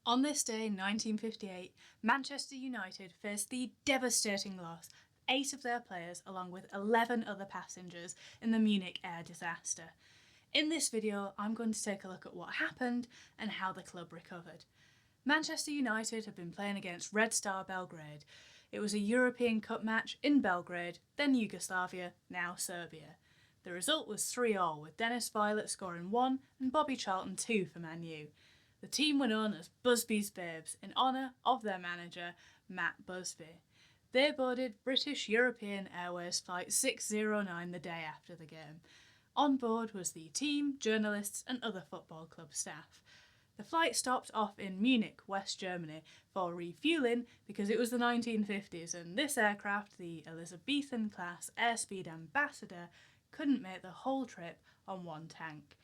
On this day, 1958, Manchester United faced the devastating loss of 8 of their players along with 11 other passengers in the Munich Air Disaster. In this video, I'm going to take a look at what happened and how the club recovered. Manchester United have been playing against Red Star Belgrade. It was a European Cup match in Belgrade, then Yugoslavia, now Serbia. The result was 3-3, with Dennis Violet scoring 1 and Bobby Charlton 2 for Man U. The team were known as Busby's Babes in honour of their manager, Matt Busby. They boarded British European Airways Flight 609 the day after the game. On board was the team, journalists and other football club staff. The flight stopped off in Munich, West Germany, for refuelling because it was the 1950s and this aircraft, the Elizabethan-class Airspeed Ambassador, couldn't make the whole trip on one tank.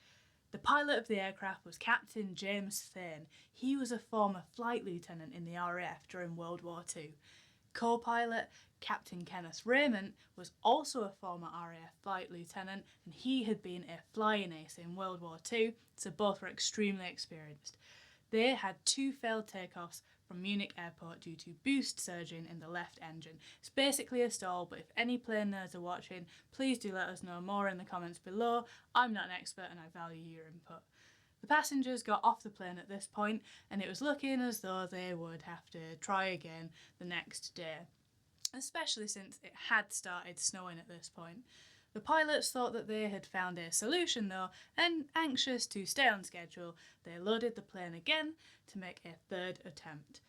The pilot of the aircraft was Captain James Thane. He was a former flight lieutenant in the RAF during World War II. Co-pilot Captain Kenneth Raymond was also a former RAF flight lieutenant, and he had been a flying ace in World War II, so both were extremely experienced. They had 2 failed takeoffs from Munich Airport due to boost surging in the left engine. It's basically a stall, but if any plane nerds are watching, please do let us know more in the comments below. I'm not an expert and I value your input. The passengers got off the plane at this point and it was looking as though they would have to try again the next day, especially since it had started snowing at this point. The pilots thought that they had found a solution though, and anxious to stay on schedule, they loaded the plane again to make a 3rd attempt.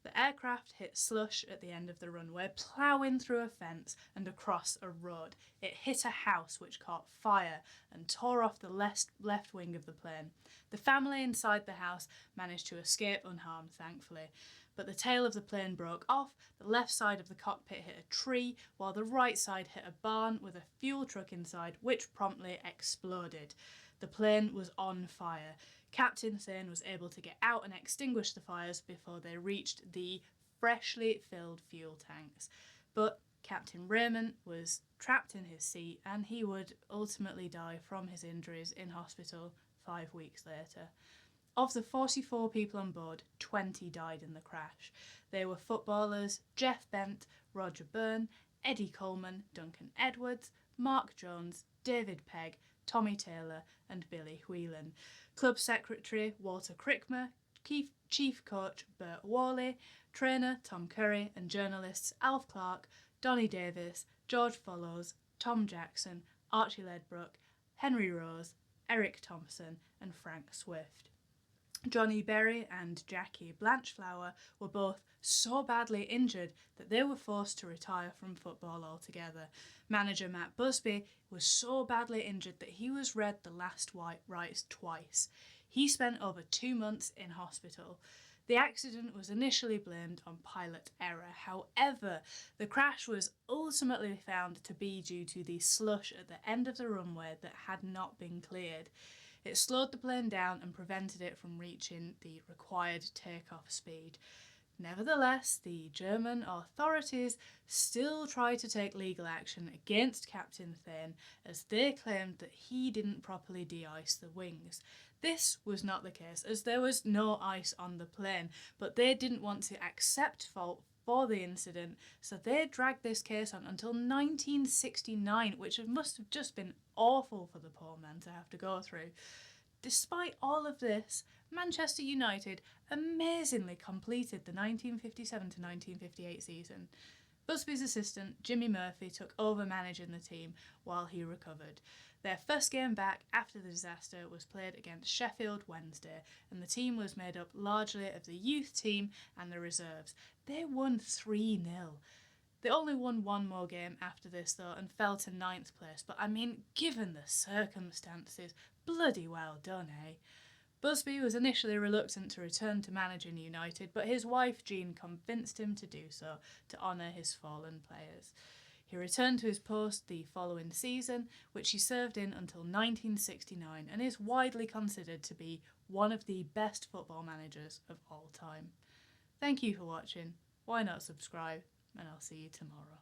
The aircraft hit slush at the end of the runway, ploughing through a fence and across a road. It hit a house which caught fire and tore off the left wing of the plane. The family inside the house managed to escape unharmed, thankfully. But the tail of the plane broke off, the left side of the cockpit hit a tree, while the right side hit a barn with a fuel truck inside, which promptly exploded. The plane was on fire. Captain Thane was able to get out and extinguish the fires before they reached the freshly filled fuel tanks. But Captain Raymond was trapped in his seat and he would ultimately die from his injuries in hospital 5 weeks later. Of the 44 people on board, 20 died in the crash. They were footballers Jeff Bent, Roger Byrne, Eddie Coleman, Duncan Edwards, Mark Jones, David Pegg, Tommy Taylor and Billy Whelan. Club secretary Walter Crickmer, chief coach Bert Worley, trainer Tom Curry and journalists Alf Clark, Donny Davis, George Follows, Tom Jackson, Archie Ledbrook, Henry Rose, Eric Thompson and Frank Swift. Johnny Berry and Jackie Blanchflower were both so badly injured that they were forced to retire from football altogether. Manager Matt Busby was so badly injured that he was read the last rites twice. He spent over 2 months in hospital. The accident was initially blamed on pilot error. However, the crash was ultimately found to be due to the slush at the end of the runway that had not been cleared. It slowed the plane down and prevented it from reaching the required takeoff speed. Nevertheless, the German authorities still tried to take legal action against Captain Thane as they claimed that he didn't properly de-ice the wings. This was not the case as there was no ice on the plane, but they didn't want to accept fault for the incident, so they dragged this case on until 1969, which must have just been awful for the poor man to have to go through. Despite all of this, Manchester United amazingly completed the 1957 to 1958 season. Busby's assistant, Jimmy Murphy, took over managing the team while he recovered. Their first game back after the disaster was played against Sheffield Wednesday, and the team was made up largely of the youth team and the reserves. They won 3-0. They only won 1 more game after this though and fell to 9th place, but I mean, given the circumstances, bloody well done, eh? Busby was initially reluctant to return to managing United, but his wife Jean convinced him to do so to honour his fallen players. He returned to his post the following season, which he served in until 1969 and is widely considered to be one of the best football managers of all time. Thank you for watching, why not subscribe, and I'll see you tomorrow.